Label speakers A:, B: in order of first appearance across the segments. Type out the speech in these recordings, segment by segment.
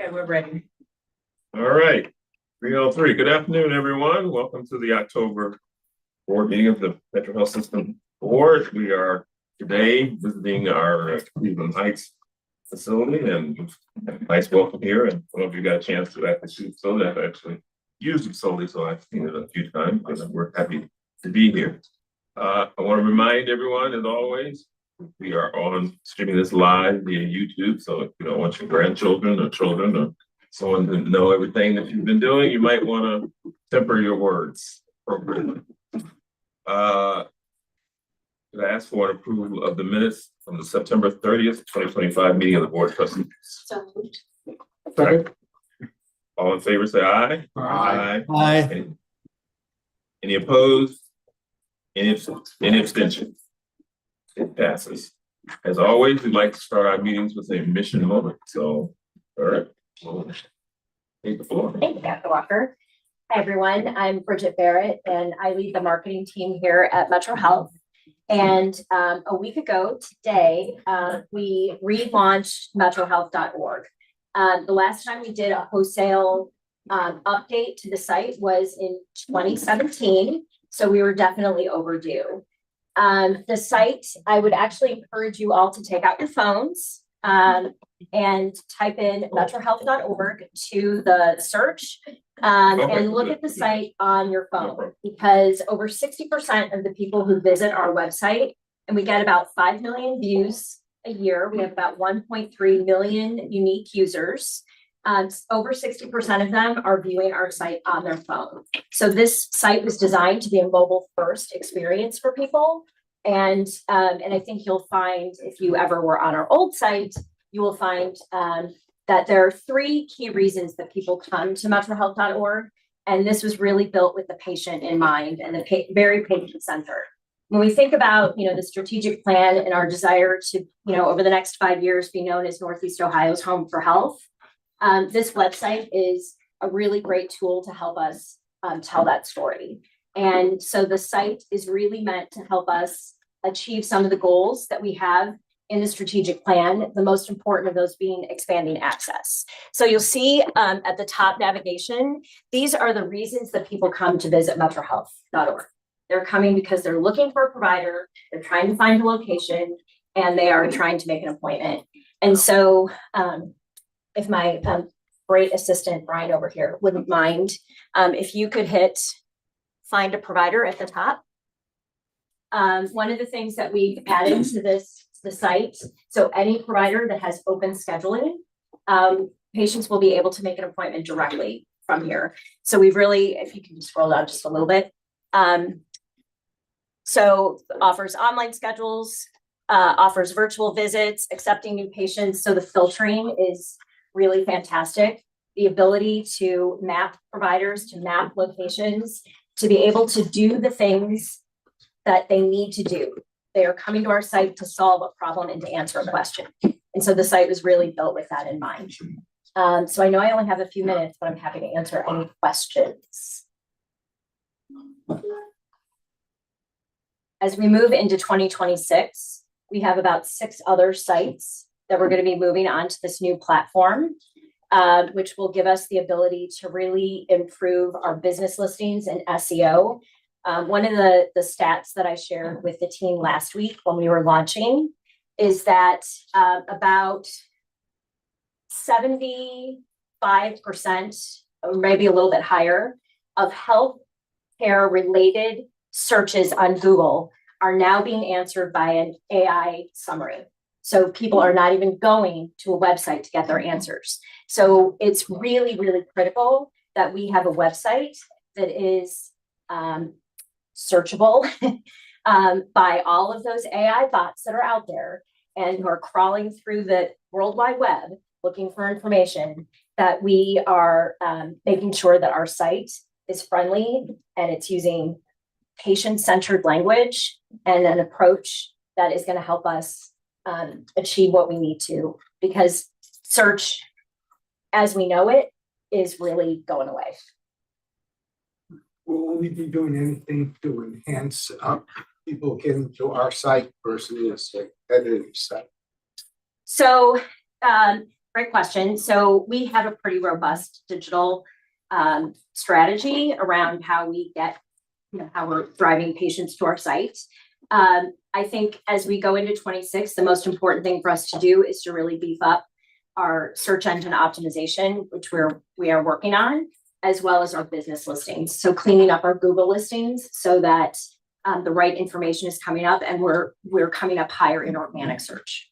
A: Okay, we're ready.
B: All right, 303. Good afternoon, everyone. Welcome to the October board meeting of the Metro Health System Board. We are today visiting our Cleveland Heights facility, and nice welcome here. And some of you got a chance to actually see the facility. I've actually used the facility, so I've seen it a few times, but we're happy to be here. I want to remind everyone, as always, we are on streaming this live via YouTube. So if you don't want your grandchildren or children or someone to know everything that you've been doing, you might want to temper your words appropriately. Could I ask for an approval of the minutes from the September 30th, 2025 meeting of the Board of Trustees? Second. All in favor, say aye.
C: Aye.
B: Aye. Any opposed? Any abstentions? It passes. As always, we'd like to start our meetings with a mission moment. So, all right, we'll take the floor.
A: Thank you, Dr. Walker. Hi, everyone. I'm Bridget Barrett, and I lead the marketing team here at Metro Health. And a week ago today, we relaunched metrohealth.org. The last time we did a wholesale update to the site was in 2017. So we were definitely overdue. The site, I would actually encourage you all to take out your phones and type in metrohealth.org to the search and look at the site on your phone, because over 60% of the people who visit our website, and we get about 5 million views a year, we have about 1.3 million unique users. Over 60% of them are viewing our site on their phone. So this site was designed to be a mobile first experience for people. And I think you'll find, if you ever were on our old site, you will find that there are 3 key reasons that people come to metrohealth.org. And this was really built with the patient in mind and very patient-centered. When we think about, the strategic plan and our desire to, over the next 5 years, be known as Northeast Ohio's home for health, this website is a really great tool to help us tell that story. And so the site is really meant to help us achieve some of the goals that we have in the strategic plan, the most important of those being expanding access. So you'll see at the top navigation, these are the reasons that people come to visit metrohealth.org. They're coming because they're looking for a provider, they're trying to find a location, and they are trying to make an appointment. And so if my great assistant, Brian over here, wouldn't mind, if you could hit find a provider at the top. One of the things that we've added to the site, so any provider that has open scheduling, patients will be able to make an appointment directly from here. So we've really, if you can just scroll down just a little bit. So offers online schedules, offers virtual visits, accepting new patients. So the filtering is really fantastic. The ability to map providers, to map locations, to be able to do the things that they need to do. They are coming to our site to solve a problem and to answer a question. And so the site was really built with that in mind. So I know I only have a few minutes, but I'm happy to answer any questions. As we move into 2026, we have about 6 other sites that we're going to be moving onto this new platform, which will give us the ability to really improve our business listings and SEO. One of the stats that I shared with the team last week when we were launching is that about 75%, or maybe a little bit higher, of healthcare related searches on Google are now being answered by an AI summary. So people are not even going to a website to get their answers. So it's really, really critical that we have a website that is searchable by all of those AI bots that are out there and who are crawling through the World Wide Web looking for information, that we are making sure that our site is friendly and it's using patient-centered language and an approach that is going to help us achieve what we need to, because search as we know it is really going away.
C: Will we be doing anything to enhance people getting to our site versus the competitive site?
A: So great question. So we have a pretty robust digital strategy around how we get, how we're driving patients to our site. I think as we go into 26, the most important thing for us to do is to really beef up our search engine optimization, which we are working on, as well as our business listings. So cleaning up our Google listings so that the right information is coming up, and we're coming up higher in organic search.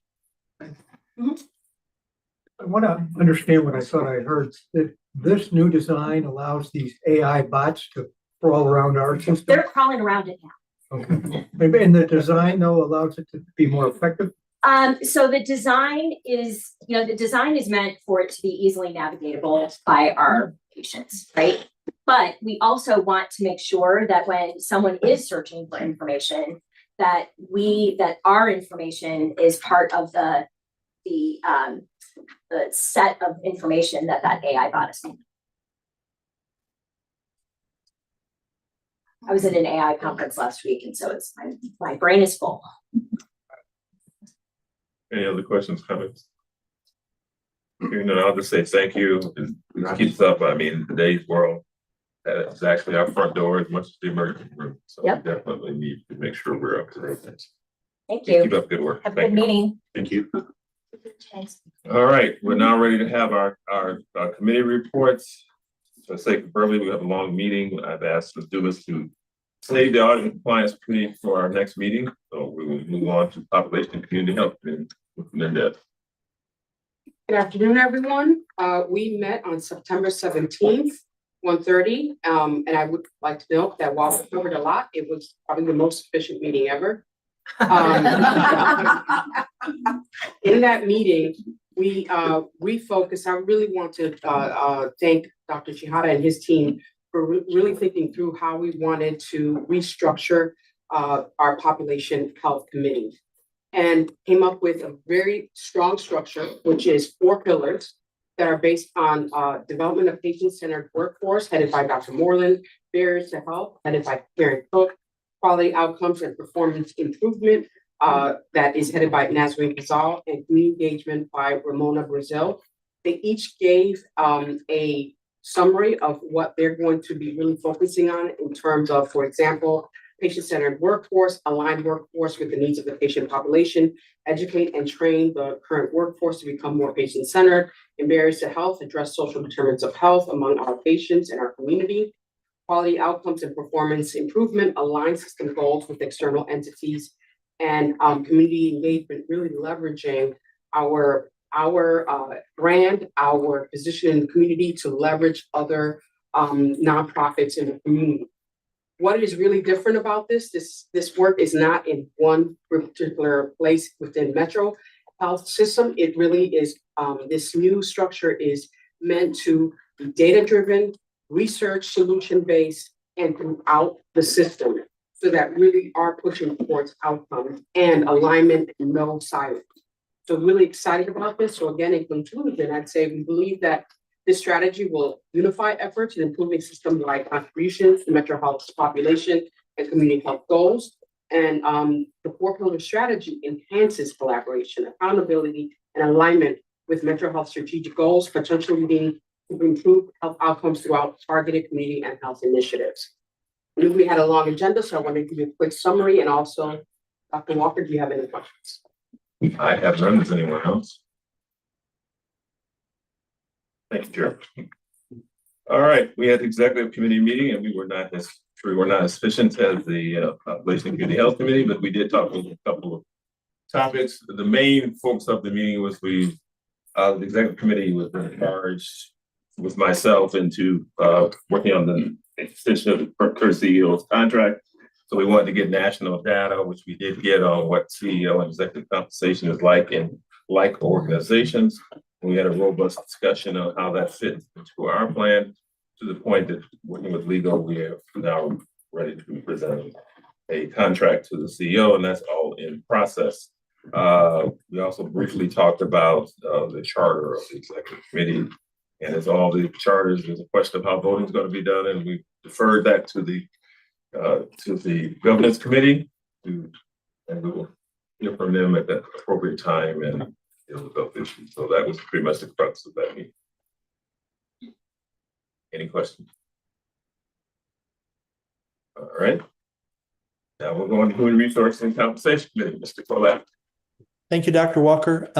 C: I want to understand what I thought I heard, that this new design allows these AI bots to crawl around our system.
A: They're crawling around it now.
C: Okay. And the design, though, allows it to be more effective?
A: So the design is, the design is meant for it to be easily navigatable by our patients, right? But we also want to make sure that when someone is searching for information, that our information is part of the set of information that AI bot is making. I was at an AI conference last week, and so it's my brain is full.
B: Any other questions, comments? I'll just say thank you. It keeps up. I mean, in today's world, it's actually our front door as much as the emergency room. So we definitely need to make sure we're up to date.
A: Thank you.
B: Keep up good work.
A: Have a good meeting.
B: Thank you. All right, we're now ready to have our committee reports. For the sake of brevity, we have a long meeting. I've asked the doers to save the audit and compliance committee for our next meeting. So we will move on to population and community health and Linda.
D: Good afternoon, everyone. We met on September 17th, 1:30. And I would like to note that while we covered a lot, it was probably the most efficient meeting ever. In that meeting, we refocused. I really want to thank Dr. Chihata and his team for really thinking through how we wanted to restructure our population health committee, and came up with a very strong structure, which is 4 pillars that are based on development of patient-centered workforce, headed by Dr. Moreland, barriers to health, headed by Karen Cook, quality outcomes and performance improvement, that is headed by Nazarene Gazal, and community engagement by Ramona Brazil. They each gave a summary of what they're going to be really focusing on in terms of, for example, patient-centered workforce, aligned workforce with the needs of the patient population, educate and train the current workforce to become more patient-centered, and barriers to health, address social determinants of health among our patients and our community, quality outcomes and performance improvement, align system goals with external entities, and community engagement, really leveraging our brand, our position in the community to leverage other nonprofits in the community. What is really different about this work is not in one particular place within Metro Health System. It really is, this new structure is meant to be data-driven, research, solution-based, and throughout the system, so that really are pushing towards outcomes and alignment and no silence. So really excited about this. So again, in conclusion, I'd say we believe that this strategy will unify efforts in improving system-wide contributions to Metro Health's population and community health goals. And the 4-pillar strategy enhances collaboration, accountability, and alignment with Metro Health strategic goals, potentially leading to improve health outcomes throughout targeted community and health initiatives. I knew we had a long agenda, so I want to give you a quick summary. And also, Dr. Walker, do you have any questions?
B: I have none. Does anyone else? Thank you, Chair. All right, we had the executive committee meeting, and we were not as efficient as the population and community health committee, but we did talk about a couple of topics. The main focus of the meeting was the executive committee was charged with myself into working on the extension of the current CEO's contract. So we wanted to get national data, which we did get on what CEO and executive compensation is like in like organizations. We had a robust discussion on how that fits into our plan, to the point that working with legal, we are now ready to present a contract to the CEO, and that's all in process. We also briefly talked about the charter of the executive committee, and as all the charters, there's a question of how voting is going to be done, and we deferred that to the governance committee, and we will hear from them at that appropriate time. And deal with those issues. So that was pretty much the crux of that meeting. Any questions? All right. Now we're going to Human Resource and Compensation Committee, Mr. Collette.
E: Thank you, Dr. Walker.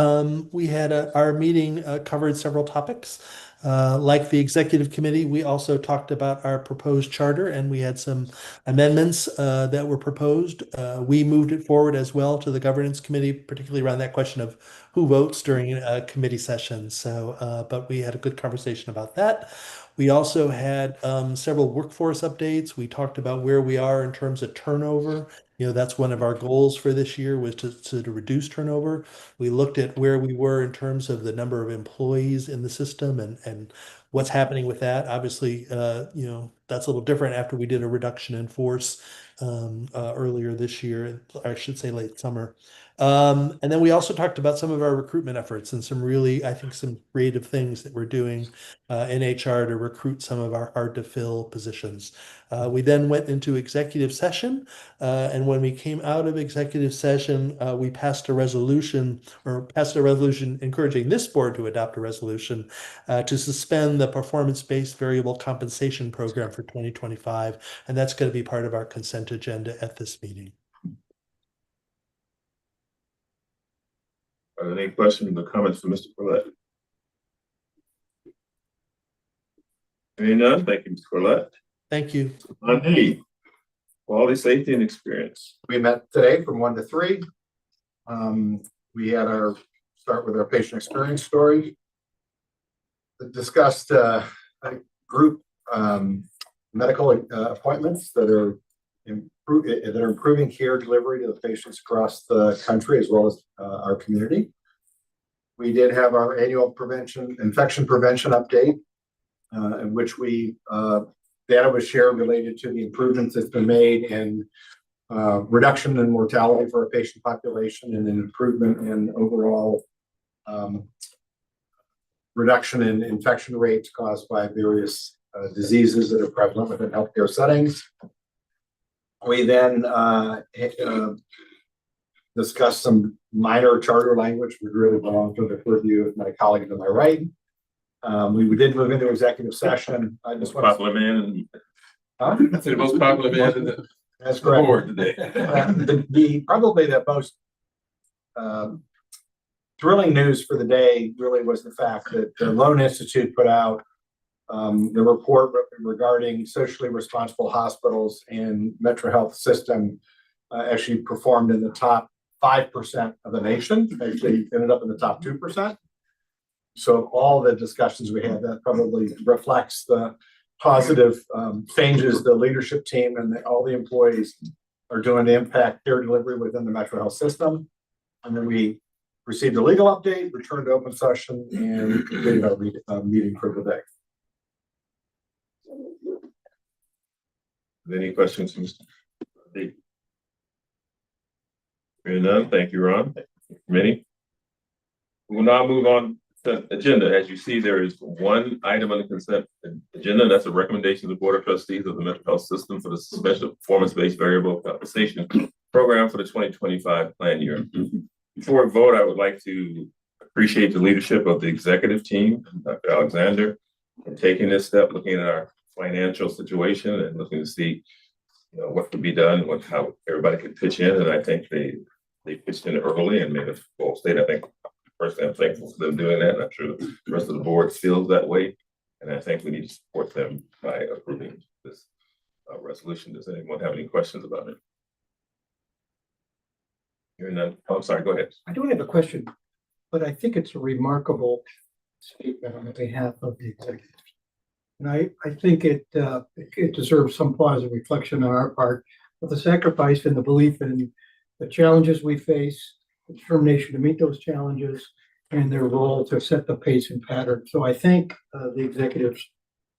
E: We had our meeting covered several topics. Like the executive committee, we also talked about our proposed charter, and we had some amendments that were proposed. We moved it forward as well to the governance committee, particularly around that question of who votes during a committee session. So, but we had a good conversation about that. We also had several workforce updates. We talked about where we are in terms of turnover. You know, that's one of our goals for this year was to reduce turnover. We looked at where we were in terms of the number of employees in the system and what's happening with that. Obviously, you know, that's a little different after we did a reduction in force earlier this year, or I should say late summer. And then we also talked about some of our recruitment efforts and some really, I think, some creative things that we're doing in HR to recruit some of our hard to fill positions. We then went into executive session, and when we came out of executive session, we passed a resolution encouraging this board to adopt a resolution to suspend the performance-based variable compensation program for 2025, and that's going to be part of our consent agenda at this meeting.
B: Are there any questions or comments for Mr. Collette? Hearing none, thank you, Mr. Collette.
E: Thank you.
B: On D, quality, safety, and experience.
F: We met today from 1 to 3. We had our start with our patient experience story. Discussed group medical appointments that are improving care delivery to the patients across the country as well as our community. We did have our annual infection prevention update, in which data was shared related to the improvements that's been made in reduction in mortality for our patient population and an improvement in overall reduction in infection rates caused by various diseases that are prevalent within healthcare settings. We then discussed some minor charter language, which really belonged to the purview of my colleague to my right. We did move into executive session. I just want
B: Popular man,
F: Huh?
B: and the most popular man in the
F: That's correct.
B: board today.
F: Probably the most thrilling news for the day really was the fact that the Loan Institute put out the report regarding socially responsible hospitals and Metro Health System actually performed in the top 5% of the nation, actually ended up in the top 2%. So all the discussions we had, that probably reflects the positive changes the leadership team and all the employees are doing to impact care delivery within the Metro Health System. And then we received a legal update, returned to open session, and completed our meeting for the day.
B: Any questions, Mr. D? Hearing none, thank you, Ron. Thank you, committee. We will now move on to the agenda. As you see, there is one item on the consent agenda. That's a recommendation of the Board of Trustees of the Metro Health System for the suspension of performance-based variable compensation program for the 2025 plan year. Before I vote, I would like to appreciate the leadership of the executive team, Dr. Alexander, in taking this step, looking at our financial situation and looking to see, you know, what could be done, how everybody could pitch in. And I think they pitched in early and made a full state. I think personally, I'm thankful for them doing that. And I'm sure the rest of the board feels that way. And I think we need to support them by approving this resolution. Does anyone have any questions about it? Hearing none. Oh, I'm sorry, go ahead.
C: I don't have a question, but I think it's a remarkable statement on behalf of the executive. And I think it deserves some pause and reflection on our part of the sacrifice and the belief in the challenges we face, the determination to meet those challenges, and their role to set the pace and pattern. So I thank the executives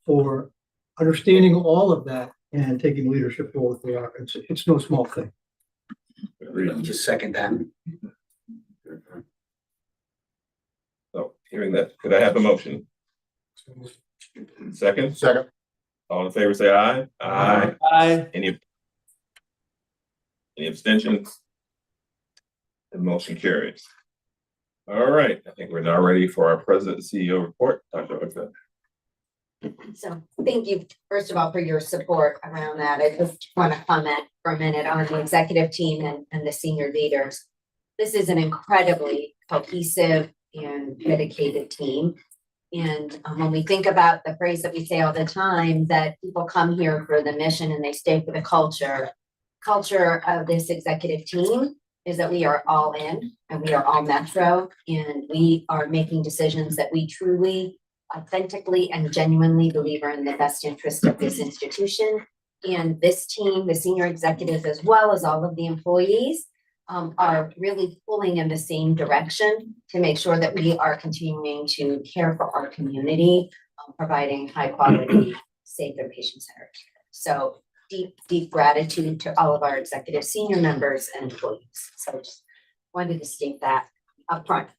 C: for understanding all of that and taking leadership role that they are. It's no small thing.
B: Agreed.
G: Just second that.
B: So hearing that, could I have a motion? Second?
F: Second.
B: All in favor, say aye. Aye.
E: Aye.
B: Any abstentions? The motion carries. All right, I think we're now ready for our President and CEO report. Dr. Alexander.
G: So thank you, first of all, for your support around that. I just want to comment for a minute on the executive team and the senior leaders. This is an incredibly cohesive and dedicated team. And when we think about the phrase that we say all the time, that people come here for the mission and they stay for the culture of this executive team is that we are all in and we are all Metro, and we are making decisions that we truly, authentically, and genuinely believe are in the best interest of this institution. And this team, the senior executives, as well as all of the employees, are really pulling in the same direction to make sure that we are continuing to care for our community, providing high quality, safe and patient-centered care. So deep gratitude to all of our executive senior members and employees. So just wanted to state that up front.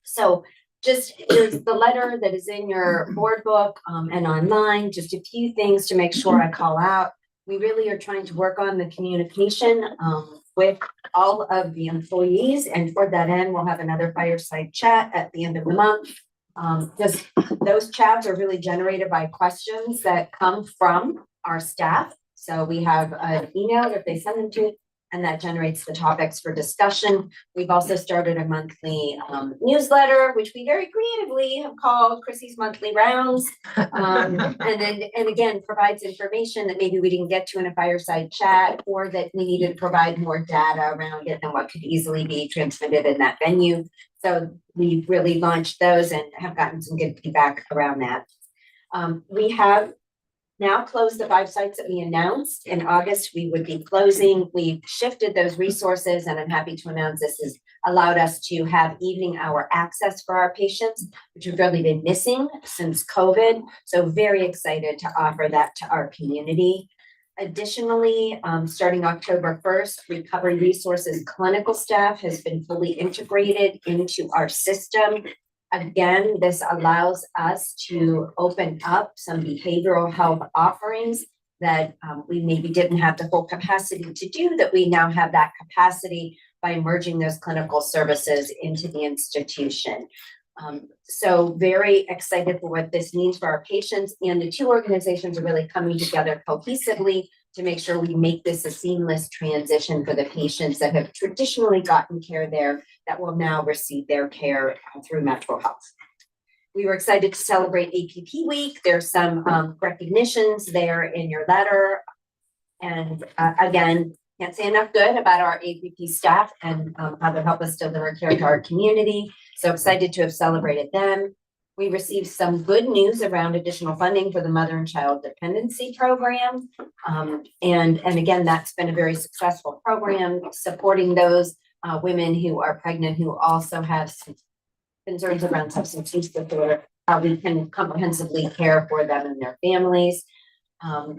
G: So just here's the letter that is in your board book and online, just a few things to make sure I call out. We really are trying to work on the communication with all of the employees, and toward that end, we'll have another fireside chat at the end of the month. Just those chats are really generated by questions that come from our staff. So we have an email that they send them to, and that generates the topics for discussion. We've also started a monthly newsletter, which we very creatively have called Chrissy's Monthly Rounds. And again, provides information that maybe we didn't get to in a fireside chat, or that we needed to provide more data around it than what could easily be transmitted in that venue. So we've really launched those and have gotten some good feedback around that. We have now closed the 5 sites that we announced. In August, we would be closing. We've shifted those resources, and I'm happy to announce this has allowed us to have evening hour access for our patients, which we've really been missing since COVID. So very excited to offer that to our community. Additionally, starting October 1st, Recovery Resources clinical staff has been fully integrated into our system. Again, this allows us to open up some behavioral health offerings that we maybe didn't have the full capacity to do, that we now have that capacity by merging those clinical services into the institution. So very excited for what this means for our patients, and the two organizations are really coming together cohesively to make sure we make this a seamless transition for the patients that have traditionally gotten care there, that will now receive their care through Metro Health. We were excited to celebrate APP Week. There's some recognitions there in your letter. And again, can't say enough good about our APP staff and how they help us deliver care to our community. So excited to have celebrated them. We received some good news around additional funding for the Mother and Child Dependency Program. And again, that's been a very successful program, supporting those women who are pregnant who also have some concerns around substance use disorder, how we can comprehensively care for them and their families.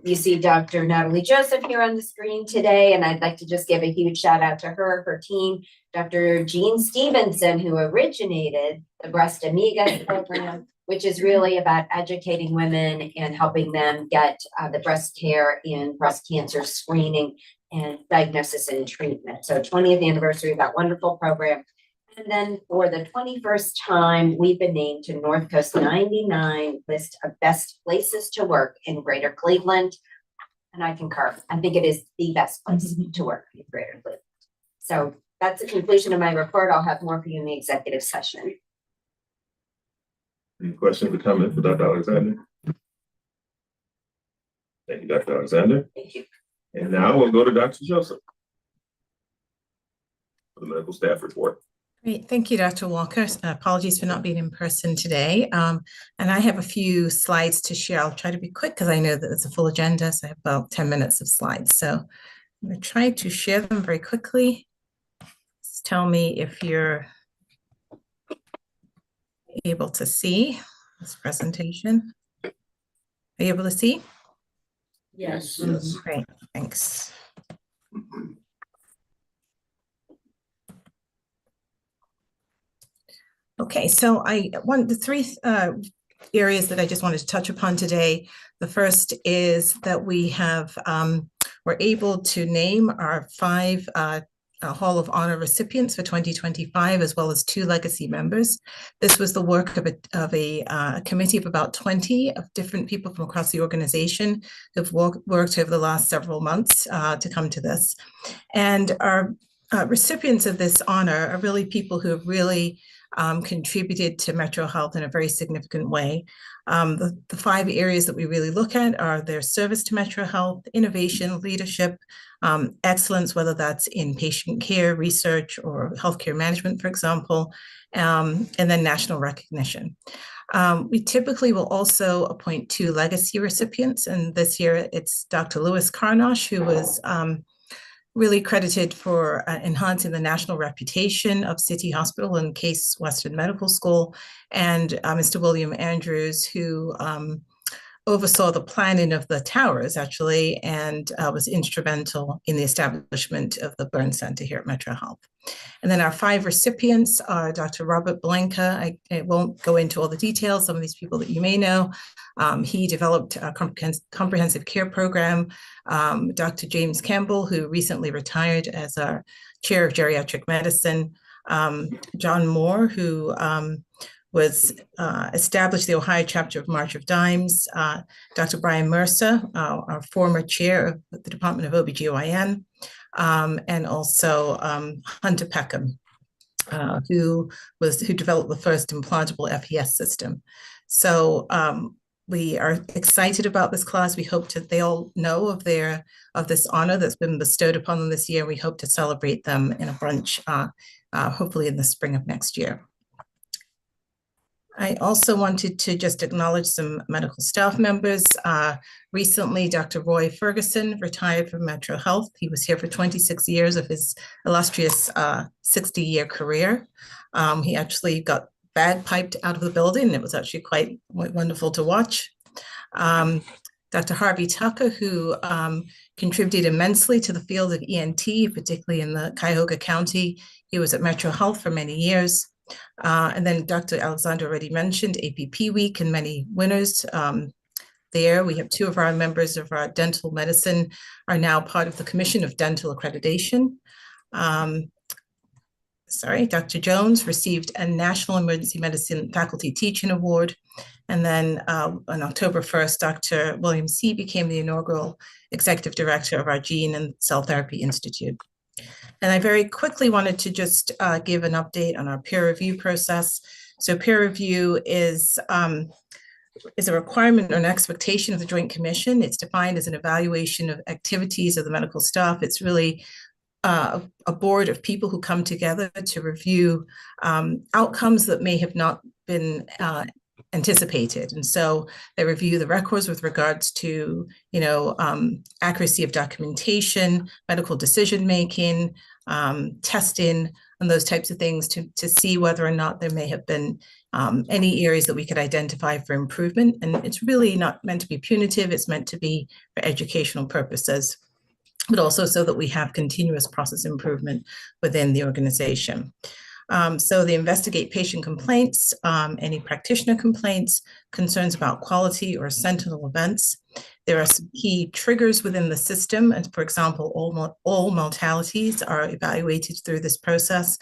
G: You see Dr. Natalie Joseph here on the screen today, and I'd like to just give a huge shout out to her team, Dr. Jean Stevenson, who originated the Breast Amiga program, which is really about educating women and helping them get the breast care in breast cancer screening and diagnosis and treatment. So 20th anniversary of that wonderful program. And then for the 21st time, we've been named to North Coast 99 list of best places to work in Greater Cleveland. And I concur. I think it is the best place to work in Greater Cleveland. So that's the conclusion of my report. I'll have more for you in the executive session.
B: Any questions or comments for Dr. Alexander? Thank you, Dr. Alexander.
G: Thank you.
B: And now we'll go to Dr. Joseph for the medical staff report.
H: Great. Thank you, Dr. Walker. Apologies for not being in person today. And I have a few slides to share. I'll try to be quick because I know that it's a full agenda. So I have about 10 minutes of slides. So I'm going to try to share them very quickly. Just tell me if you're able to see this presentation. Are you able to see?
G: Yes.
H: Great. Thanks. Okay, so I want the three areas that I just wanted to touch upon today. The first is that we have we're able to name our 5 Hall of Honor recipients for 2025, as well as 2 legacy members. This was the work of a committee of about 20 of different people from across the organization who've worked over the last several months to come to this. And our recipients of this honor are really people who have really contributed to Metro Health in a very significant way. The 5 areas that we really look at are their service to Metro Health, innovation, leadership, excellence, whether that's in patient care, research, or healthcare management, for example, and then national recognition. We typically will also appoint 2 legacy recipients, and this year it's Dr. Louis Carnosh, who was really credited for enhancing the national reputation of City Hospital and Case Western Medical School, and Mr. William Andrews, who oversaw the planning of the towers, actually, and was instrumental in the establishment of the Burn Center here at Metro Health. And then our 5 recipients are Dr. Robert Blanca. I won't go into all the details, some of these people that you may know. He developed a comprehensive care program. Dr. James Campbell, who recently retired as our chair of geriatric medicine. John Moore, who was established the Ohio chapter of March of Dimes. Dr. Brian Mercer, our former chair of the Department of OBGYN, and also Hunter Peckham, who developed the first implantable FES system. So we are excited about this class. We hope they all know of this honor that's been bestowed upon them this year. We hope to celebrate them in a brunch, hopefully in the spring of next year. I also wanted to just acknowledge some medical staff members. Recently, Dr. Roy Ferguson retired from Metro Health. He was here for 26 years of his illustrious 60-year career. He actually got bagpiped out of the building, and it was actually quite wonderful to watch. Dr. Harvey Tucker, who contributed immensely to the field of ENT, particularly in the Cuyahoga County. He was at Metro Health for many years. And then Dr. Alexander already mentioned APP Week and many winners there. We have 2 of our members of our dental medicine are now part of the Commission of Dental Accreditation. Dr. Jones received a National Emergency Medicine Faculty Teaching Award. And then on October 1st, Dr. William C. became the inaugural Executive Director of our Gene and Cell Therapy Institute. And I very quickly wanted to just give an update on our peer review process. So peer review is a requirement or an expectation of the Joint Commission. It's defined as an evaluation of activities of the medical staff. It's really a board of people who come together to review outcomes that may have not been anticipated. And so they review the records with regards to, accuracy of documentation, medical decision-making, testing, and those types of things to see whether or not there may have been any areas that we could identify for improvement. And it's really not meant to be punitive. It's meant to be for educational purposes, but also so that we have continuous process improvement within the organization. So they investigate patient complaints, any practitioner complaints, concerns about quality or sentinel events. There are some key triggers within the system. And for example, all mortalities are evaluated through this process.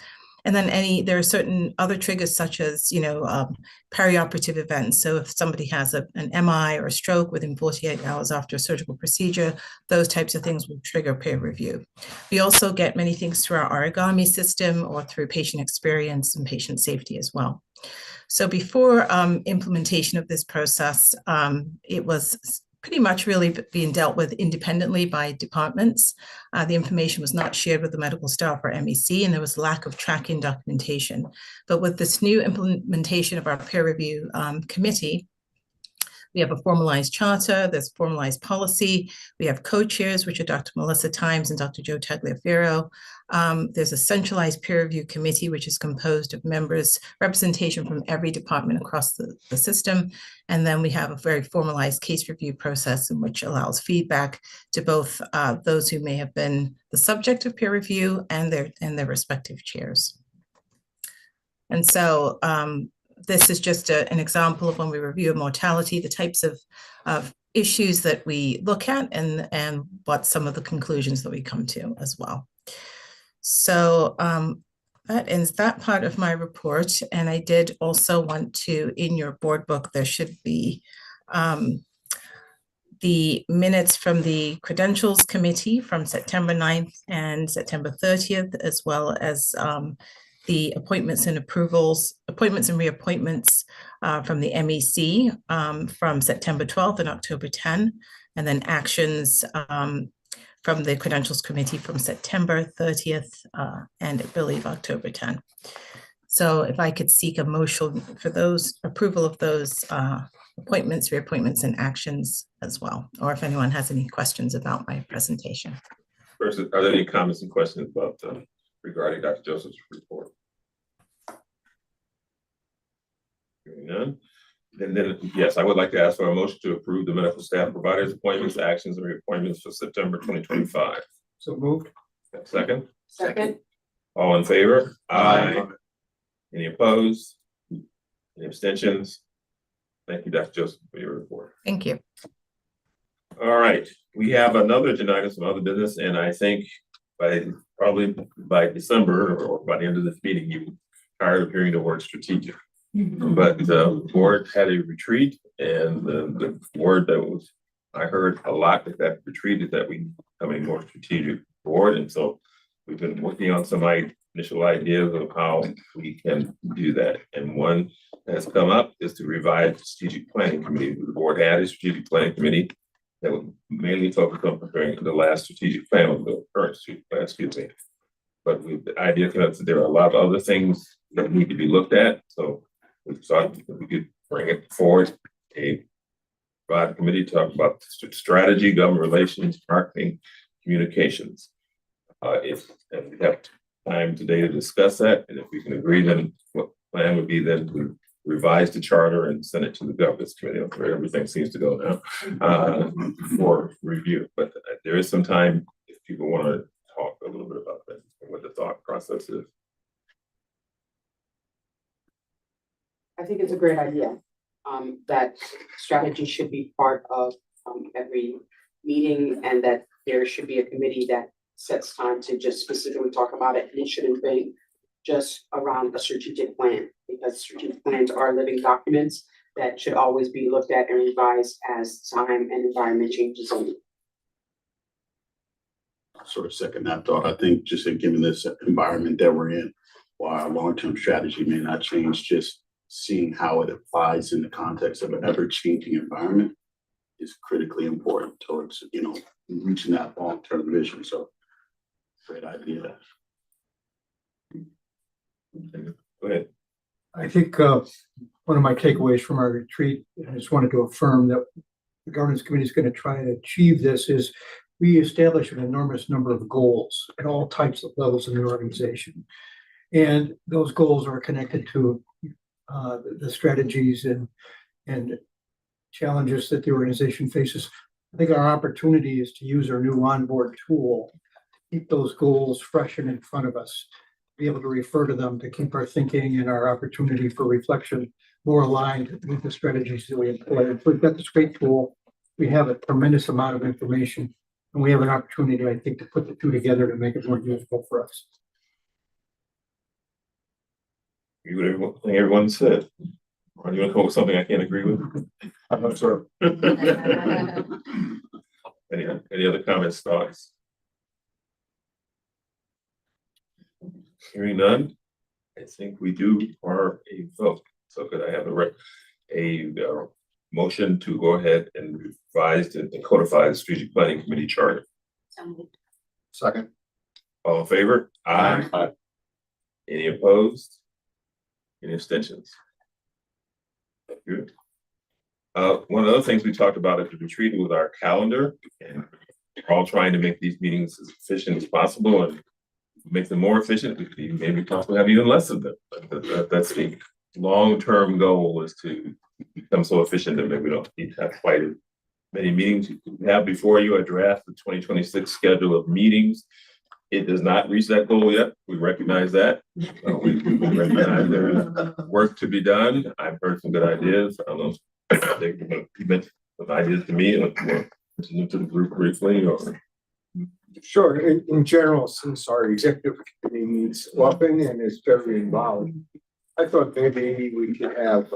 H: And then there are certain other triggers such as, perioperative events. So if somebody has an MI or a stroke within 48 hours after a surgical procedure, those types of things will trigger peer review. We also get many things through our origami system or through patient experience and patient safety as well. So before implementation of this process, it was pretty much really being dealt with independently by departments. The information was not shared with the medical staff or MEC, and there was lack of tracking documentation. But with this new implementation of our peer review committee, we have a formalized charter, there's formalized policy, we have co-chairs, which are Dr. Melissa Times and Dr. Joe Tagliaferro. There's a centralized peer review committee, which is composed of members, representation from every department across the system. And then we have a very formalized case review process in which allows feedback to both those who may have been the subject of peer review and their respective chairs. And so this is just an example of when we review mortality, the types of issues that we look at and what some of the conclusions that we come to as well. So that ends that part of my report. And I did also want to, in your board book, there should be the minutes from the Credentials Committee from September 9th and September 30th, as well as the appointments and reappointments from the MEC from September 12th and October 10, and then actions from the Credentials Committee from September 30th and I believe October 10. So if I could seek a motion for those, approval of those appointments, reappointments, and actions as well, or if anyone has any questions about my presentation.
B: First, are there any comments and questions about regarding Dr. Joseph's report? Hearing none. And then, yes, I would like to ask for a motion to approve the medical staff providers appointments, actions, and reappointments for September 2025.
C: So moved.
B: Second,
D: Second.
B: all in favor? Aye. Any opposed? Any abstentions? Thank you, Dr. Joseph, for your report.
H: Thank you.
B: All right, we have another agenda item, some other business, and I think probably by December or by the end of this meeting, you tired of hearing the word strategic. But the board had a retreat, and the word that was, I heard a lot at that retreat is that we have a more strategic board, and so we've been working on some initial ideas of how we can do that. And one that has come up is to revise the strategic planning committee. The board had a strategic planning committee that would mainly focus on preparing the last strategic plan, or the current strategic plan, excuse me. But the idea came up that there are a lot of other things that need to be looked at. So we thought we could bring it forward, provide a committee to talk about strategy, government relations, marketing, communications. If we have time today to discuss that, and if we can agree, then what the plan would be then to revise the charter and send it to the governance committee, where everything seems to go now, for review. But there is some time if people want to talk a little bit about that and what the thought process is.
D: I think it's a great idea, that strategy should be part of every meeting, and that there should be a committee that sets time to just specifically talk about it. And it shouldn't be just around a strategic plan, because strategic plans are living documents that should always be looked at and revised as time and environment changes.
I: Sort of second that thought. I think just given this environment that we're in, while our long-term strategy may not change, just seeing how it applies in the context of an ever-changing environment is critically important towards, reaching that long-term vision. So great idea.
B: Go ahead.
C: I think one of my takeaways from our retreat, and I just wanted to affirm that the governance committee is going to try to achieve this, is we establish an enormous number of goals at all types of levels in the organization. And those goals are connected to the strategies and challenges that the organization faces. I think our opportunity is to use our new onboard tool, keep those goals fresh and in front of us, be able to refer to them, to keep our thinking and our opportunity for reflection more aligned with the strategies that we employ. We've got this great tool. We have a tremendous amount of information, and we have an opportunity, I think, to put the two together to make it more useful for us.
B: Agree with everything everyone said. Or do you want to come up with something I can't agree with? I'm not sure. Any other comments, thoughts? Hearing none, I think we do require a vote. So could I have a motion to go ahead and revise and codify the strategic planning committee charter?
F: Second.
B: All in favor? Aye. Any opposed? Any abstentions? Thank you. One of the other things we talked about at the retreat was our calendar, and we're all trying to make these meetings as efficient as possible and make them more efficient. We could maybe possibly have even less of them. But that's the long-term goal, is to become so efficient that maybe we don't need to have quite as many meetings. You have before you a draft the 2026 schedule of meetings. It does not reach that goal yet. We recognize that. We recognize there is work to be done. I've heard some good ideas. I don't know if they mentioned some ideas to me, or to the group briefly, or
F: Sure, in general, since our executive committee meets often and is very involved, I thought maybe we could have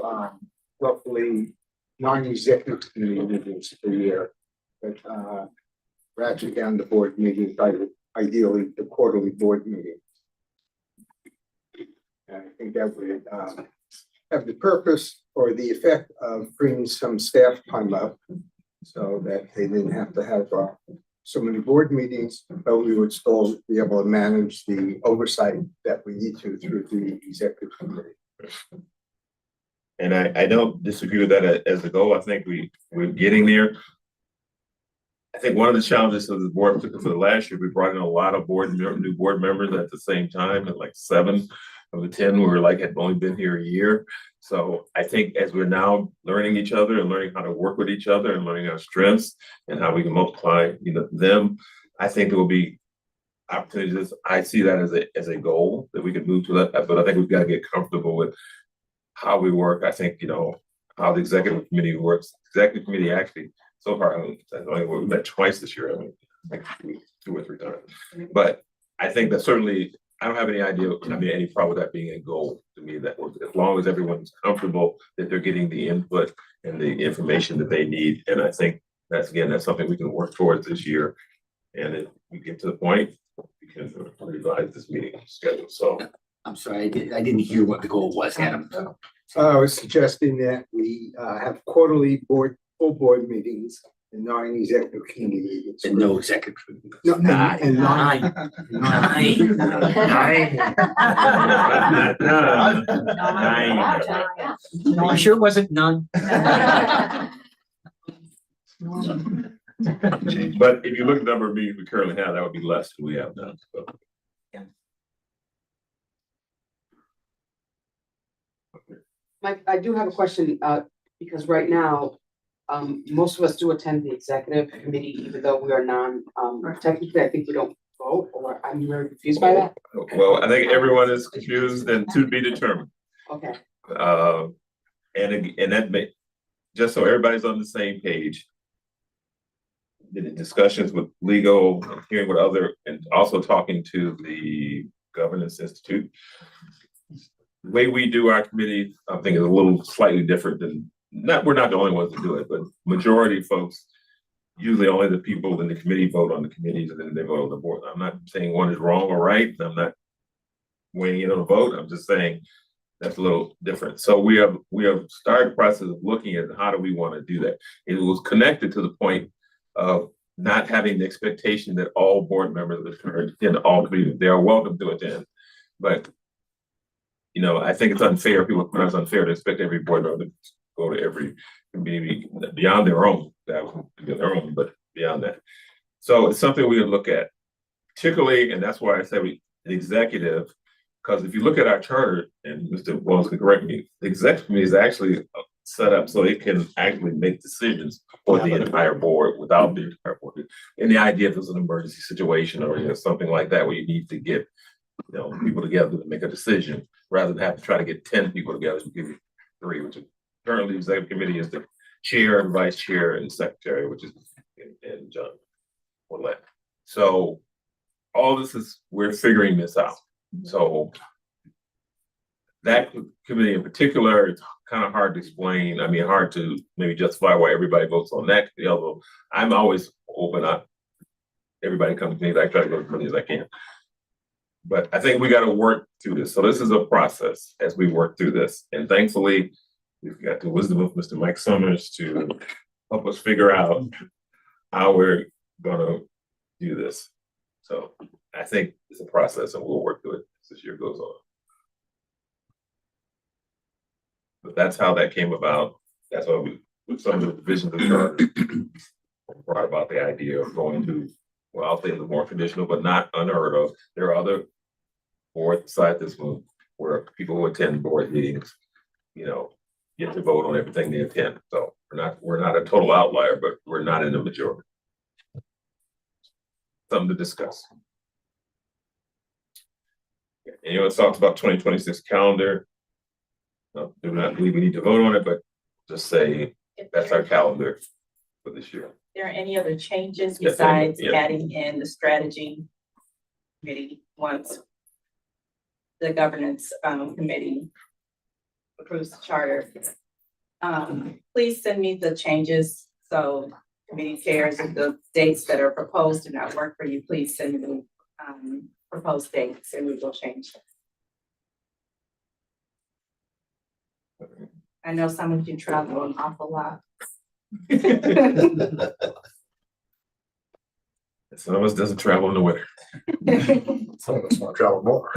F: roughly 9 executive committee meetings per year. But ratchet down the board meetings, ideally the quarterly board meeting. And I think that would have the purpose or the effect of freeing some staff time up so that they didn't have to have so many board meetings, but we would still be able to manage the oversight that we need to through the executive committee.
B: And I don't disagree with that as a goal. I think we're getting there. I think one of the challenges of the board, particularly for the last year, we brought in a lot of new board members at the same time, and like 7 of the 10 were like had only been here a year. So I think as we're now learning each other and learning how to work with each other and learning our strengths and how we can multiply, them, I think there will be opportunities. I see that as a goal that we could move to that, but I think we've got to get comfortable with how we work. I think, how the executive committee works. Executive committee actually, so far, we met twice this year, like 2 or 3 times. But I think that certainly, I don't have any idea, any problem with that being a goal to me, that as long as everyone's comfortable that they're getting the input and the information that they need. And I think that's something we can work towards this year. And if we get to the point, we can revise this meeting schedule. So
J: I'm sorry, I didn't hear what the goal was, Adam.
F: I was suggesting that we have quarterly full board meetings and 9 executive committee meetings.
J: And no executive.
F: No,
J: Nine.
F: and 9.
J: You sure it wasn't none?
B: But if you look at the number of meetings we currently have, that would be less than we have now. So.
D: Mike, I do have a question, because right now, most of us do attend the executive committee, even though we are technically, I think we don't vote, or I'm very confused by that.
B: Well, I think everyone is confused and to be determined.
D: Okay.
B: And that may, just so everybody's on the same page, the discussions with legal, hearing what other, and also talking to the Governance Institute. The way we do our committee, I think, is a little slightly different than, we're not the only ones to do it, but majority of folks, usually only the people in the committee vote on the committees and then they vote on the board. I'm not saying one is wrong or right. I'm not weighing in on a vote. I'm just saying that's a little different. So we have started the process of looking at how do we want to do that. It was connected to the point of not having the expectation that all board members attend all committees. They are welcome to attend, but I think it's unfair. People find it's unfair to expect every board member to go to every committee beyond their own, but beyond that. So it's something we would look at, particularly, and that's why I say the executive, because if you look at our charter, and Mr. Wells can correct me, the executive committee is actually set up so it can actually make decisions for the entire board without the entire board. And the idea if there's an emergency situation or something like that where you need to get people together to make a decision rather than have to try to get 10 people together to give you 3, which is currently the executive committee is the chair and vice chair and secretary, which is and John Willett. So all this is, we're figuring this out. So that committee in particular, it's kind of hard to explain. Hard to maybe justify why everybody votes on that committee, although I'm always open up. Everybody comes to me, I try to go as many as I can. But I think we got to work through this. So this is a process as we work through this. And thankfully, we've got the wisdom of Mr. Mike Summers to help us figure out how we're going to do this. So I think it's a process and we'll work through it as this year goes on. But that's how that came about. That's why we, with some of the divisions of the brought about the idea of going to, well, I'll say the more traditional, but not unheard of. There are other boards beside this one where people who attend board meetings, get to vote on everything they attend. So we're not a total outlier, but we're not in the majority. Something to discuss. Anyone talks about 2026 calendar? No, do not believe we need to vote on it, but just say that's our calendar. for this year.
K: There any other changes
B: Yes,
K: besides
B: yeah.
K: adding in the strategy committee once the governance committee approves the charter? Please send me the changes, so committee chairs, if the dates that are proposed do not work for you, please send me proposed dates and we will change them. I know some of you travel an awful lot.
B: Some of us doesn't travel in the winter.
F: Some of us want to travel more.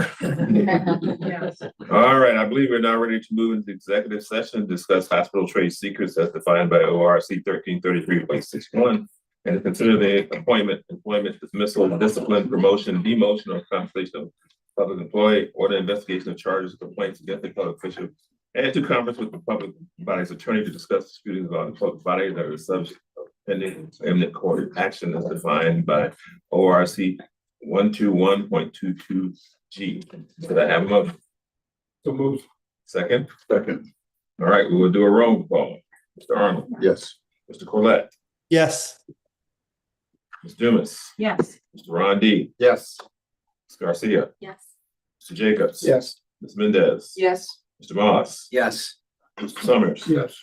K: Yes.
B: All right, I believe we're now ready to move into executive session, discuss hospital trade secrets as defined by ORC 1333.61, and to consider the appointment, employment, dismissal, discipline, promotion, demotion, or compensation of public employee, or the investigation of charges, complaints against the public official, and to conference with the public body's attorney to discuss disputes about the public body that are subject of pending imminent court action as defined by ORC 121.22G. Could I have a motion?
F: So move.
B: Second?
I: Second,
B: All right, we will do a roll call. Mr. Arnold,
I: yes.
B: Mr. Corlett,
E: Yes.
B: Ms. Dumas,
K: Yes.
B: Mr. Ron D,
F: Yes.
B: Ms. Garcia,
G: Yes.
B: Mr. Jacobs.
F: Yes.
B: Ms. Mendez.
D: Yes.
B: Mr. Moss.
J: Yes.
B: Mr. Summers.
F: Yes.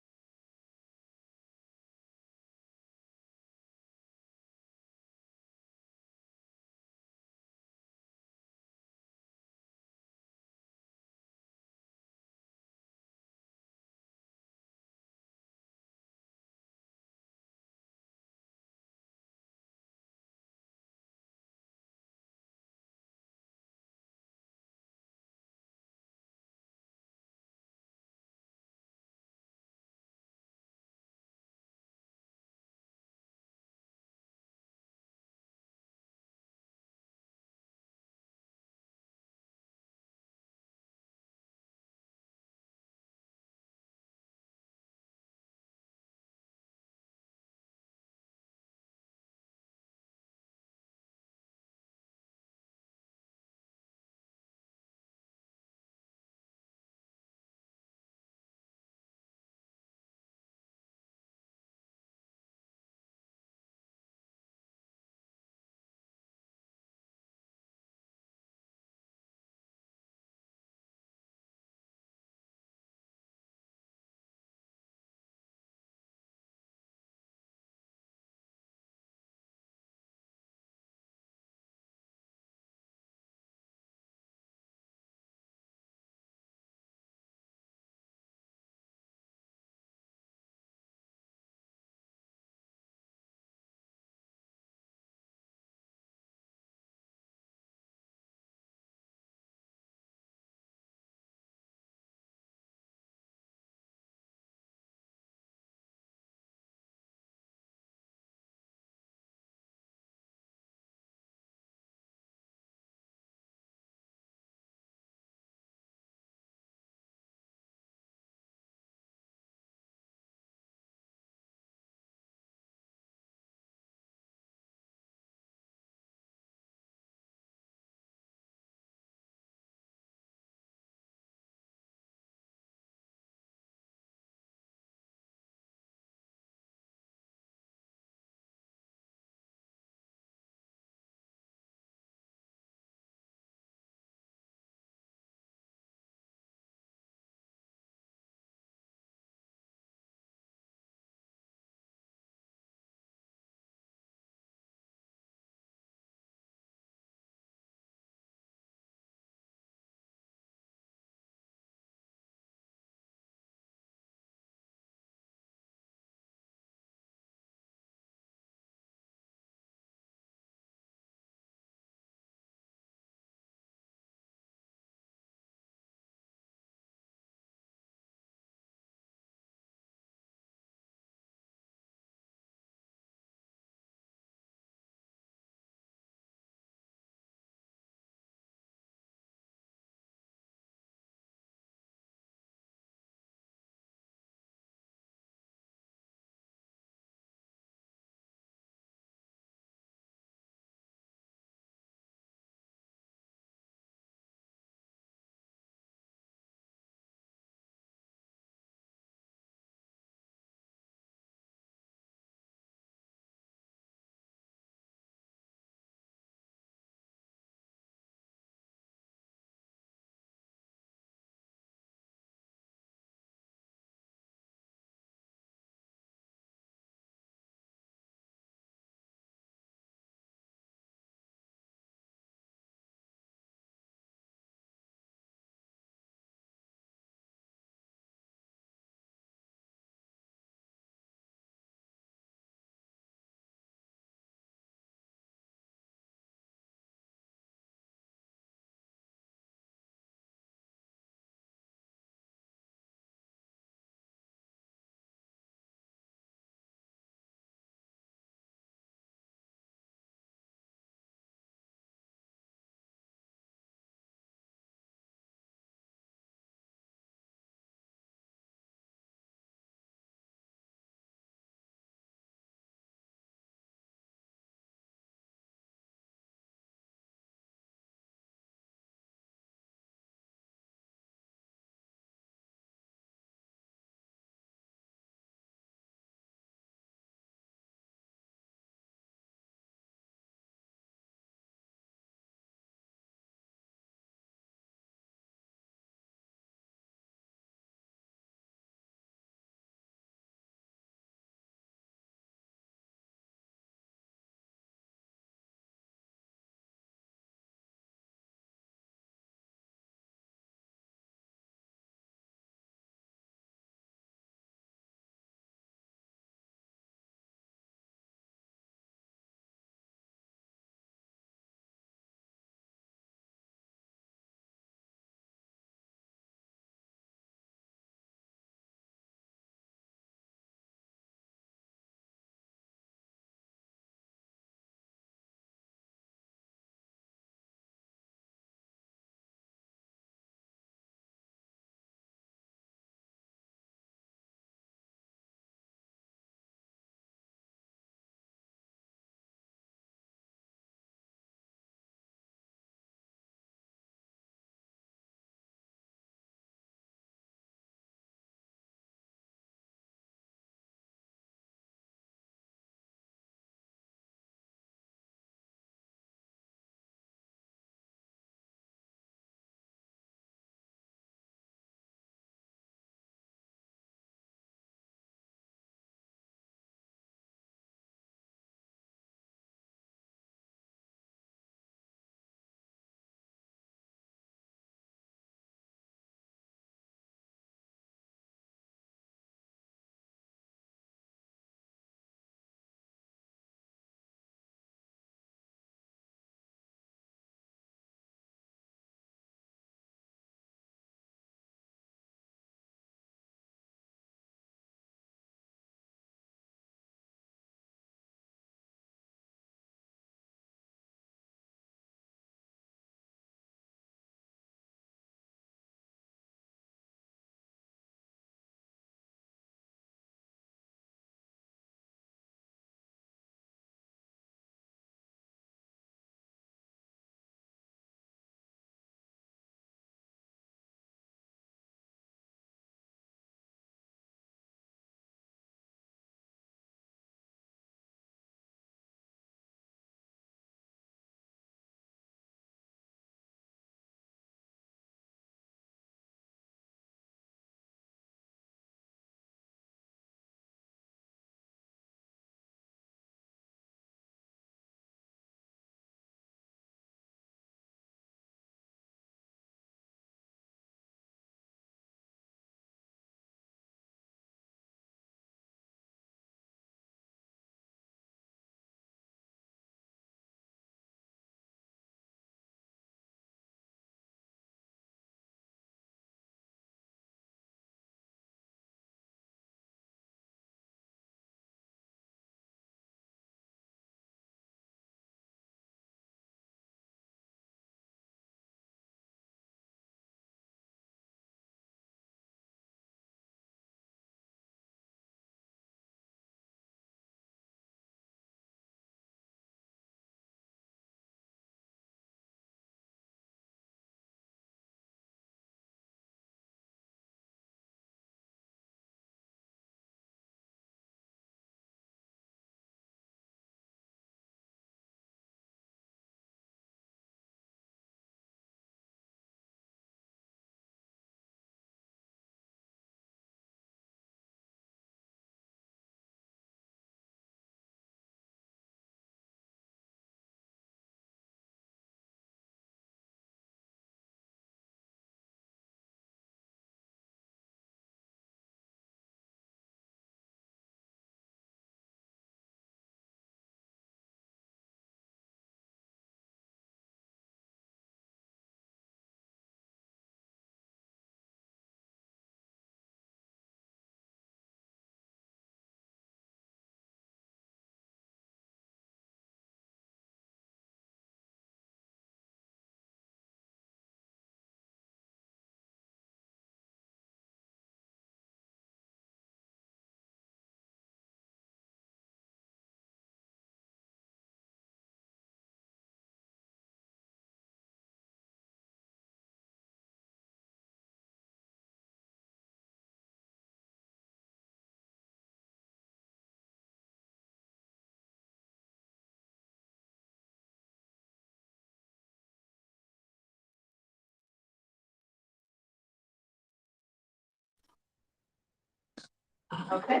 K: Okay,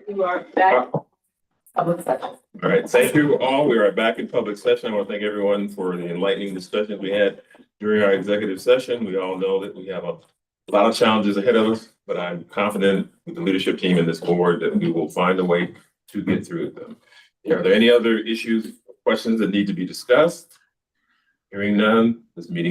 K: you are back. Public session.
B: All right, thank you all. We are back in public session. I want to thank everyone for the enlightening discussions we had during our executive session. We all know that we have a lot of challenges ahead of us, but I'm confident with the leadership team in this board that we will find a way to get through them. Are there any other issues, questions that need to be discussed? Hearing none, this meeting